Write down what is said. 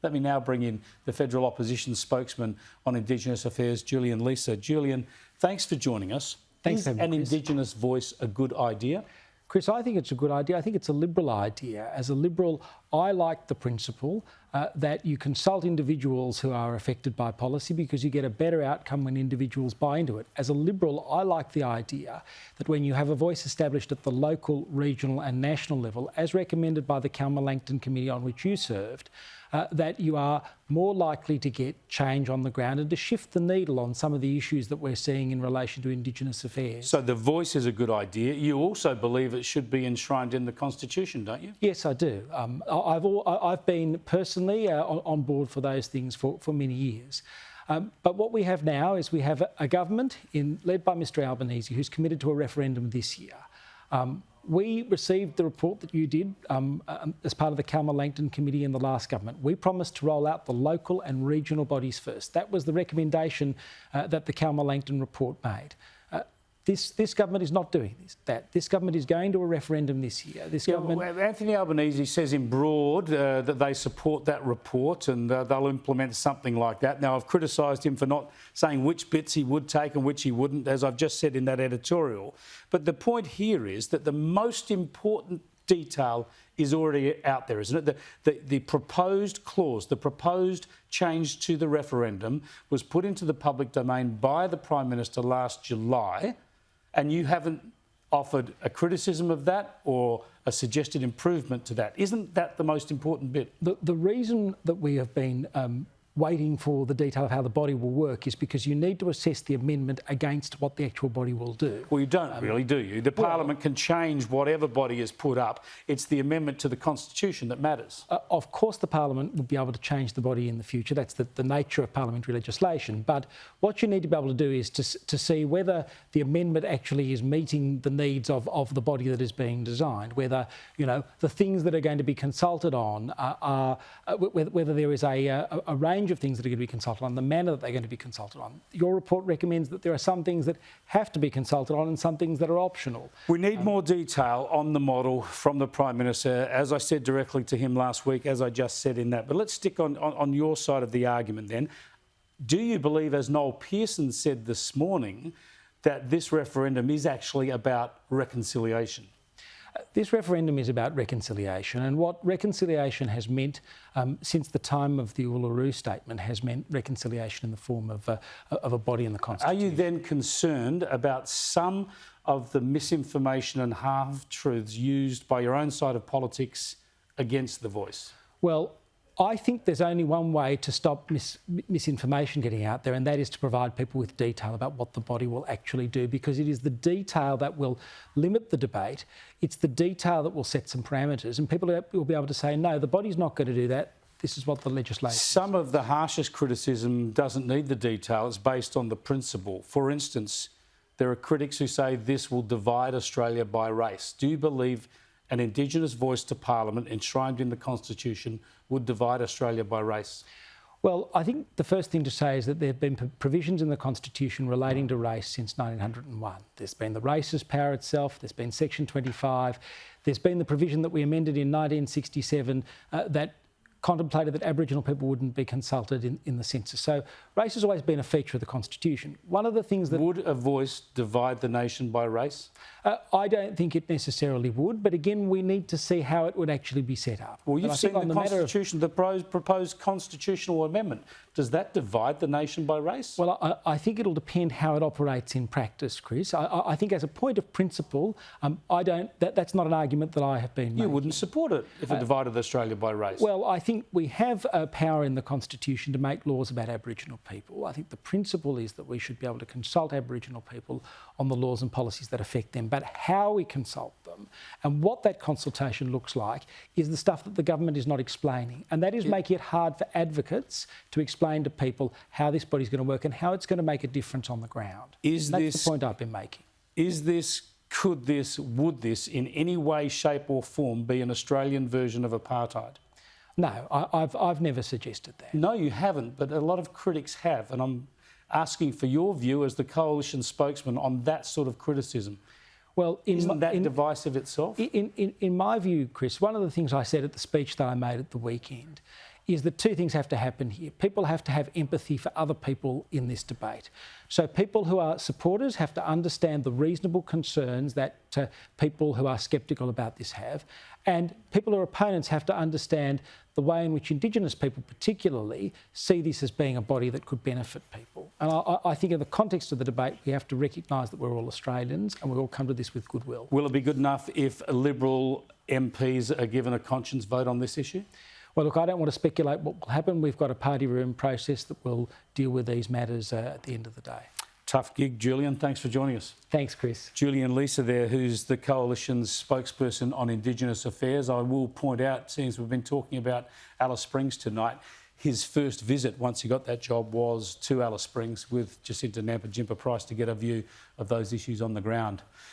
Let me now bring in the Federal Opposition spokesman on Indigenous Affairs, Julian Leeser. Julian, thanks for joining us. Thanks, Is an Indigenous voice a good idea? Chris, I think it's a good idea. I think it's a Liberal idea. As a Liberal, I like the principle that you consult individuals who are affected by policy because you get a better outcome when individuals buy into it. As a Liberal, I like the idea that when you have a voice established at the local, regional and national level, as recommended by the Kalma-Langton Committee on which you served, that you are more likely to get change on the ground and to shift the needle on some of the issues that we're seeing in relation to Indigenous affairs. So the voice is a good idea. You also believe it should be enshrined in the Constitution, don't you? Yes, I do. I've been personally on board for those things for many years. But what we have now is we have a government led by Mr Albanese who's committed to a referendum this year. We received the report that you did as part of the Kalma-Langton Committee in the last government. We promised to roll out the local and regional bodies first. That was the recommendation that the Kalma-Langton report made. This government is not doing that. This government is going to a referendum this year. Anthony Albanese says in broad that they support that report and they'll implement something like that. Now, I've criticised him for not saying which bits he would take and which he wouldn't, as I've just said in that editorial. But the point here is that the most important detail is already out there, isn't it? The proposed clause, the proposed change to the referendum was put into the public domain by the Prime Minister last July. And you haven't offered a criticism of that or a suggested improvement to that. Isn't that the most important bit? The reason that we have been waiting for the detail of how the body will work is because you need to assess the amendment against what the actual body will do. Well, you don't really, do you? The Parliament can change whatever body is put up. It's the amendment to the Constitution that matters. Of course, the Parliament will be able to change the body in the future. That's the nature of parliamentary legislation. But what you need to be able to do is to see whether the amendment actually is meeting the needs of the body that is being designed, whether, you know, the things that are going to be consulted on are whether there is a range of things that are going to be consulted on, the manner that they're going to be consulted on. Your report recommends that there are some things that have to be consulted on and some things that are optional. We need more detail on the model from the Prime Minister, as I said directly to him last week, as I just said in that. But let's stick on your side of the argument then. Do you believe, as Noel Pearson said this morning, that this referendum is actually about reconciliation? This referendum is about reconciliation, and what reconciliation has meant since the time of the Uluru Statement has meant reconciliation in the form of a body in the Constitution. Are you then concerned about some of the misinformation and half-truths used by your own side of politics against the voice? Well, I think there's only one way to stop misinformation getting out there, and that is to provide people with detail about what the body will actually do, because it is the detail that will limit the debate. It's the detail that will set some parameters, and people will be able to say, no, the body's not going to do that. This is what the legislation is. Some of the harshest criticism doesn't need the detail. It's based on the principle. For instance, there are critics who say this will divide Australia by race. Do you believe an Indigenous voice to Parliament enshrined in the Constitution would divide Australia by race? Well, I think the first thing to say is that there have been provisions in the Constitution relating to race since 1901. There's been the racist power itself, there's been Section 25, there's been the provision that we amended in 1967 that contemplated that Aboriginal people wouldn't be consulted in the census. So race has always been a feature of the Constitution. One of the things that... Would a voice divide the nation by race? I don't think it necessarily would, but again, we need to see how it would actually be set up. Well, you've seen the Constitution, the proposed constitutional amendment. Does that divide the nation by race? Well, I think it'll depend how it operates in practice, Chris. I think as a point of principle, that's not an argument that I have been making. You wouldn't support it if it divided Australia by race? Well, I think we have a power in the Constitution to make laws about Aboriginal people. I think the principle is that we should be able to consult Aboriginal people on the laws and policies that affect them, but how we consult them and what that consultation looks like is the stuff that the government is not explaining, and that is making it hard for advocates to explain to people how this body's going to work and how it's going to make a difference on the ground. That's the point I've been making. Would this in any way, shape or form be an Australian version of apartheid? No, I've never suggested that. No, you haven't, but a lot of critics have, and I'm asking for your view as the coalition spokesman on that sort of criticism. Well, isn't that divisive itself? In my view, Chris, one of the things I said at the speech that I made at the weekend is that two things have to happen here. People have to have empathy for other people in this debate. So people who are supporters have to understand the reasonable concerns that people who are sceptical about this have, and people who are opponents have to understand the way in which Indigenous people particularly see this as being a body that could benefit people. And I think in the context of the debate, we have to recognise that we're all Australians and we all come to this with goodwill. Will it be good enough if Liberal MPs are given a conscience vote on this issue? Well, look, I don't want to speculate what will happen. We've got a party room process that will deal with these matters at the end of the day. Tough gig, Julian. Thanks for joining us. Thanks, Chris. Julian Leeser there, who's the Coalition's spokesperson on Indigenous affairs. I will point out, since we've been talking about Alice Springs tonight, his first visit, once he got that job, was to Alice Springs with Jacinta Nampijinpa Price to get a view of those issues on the ground.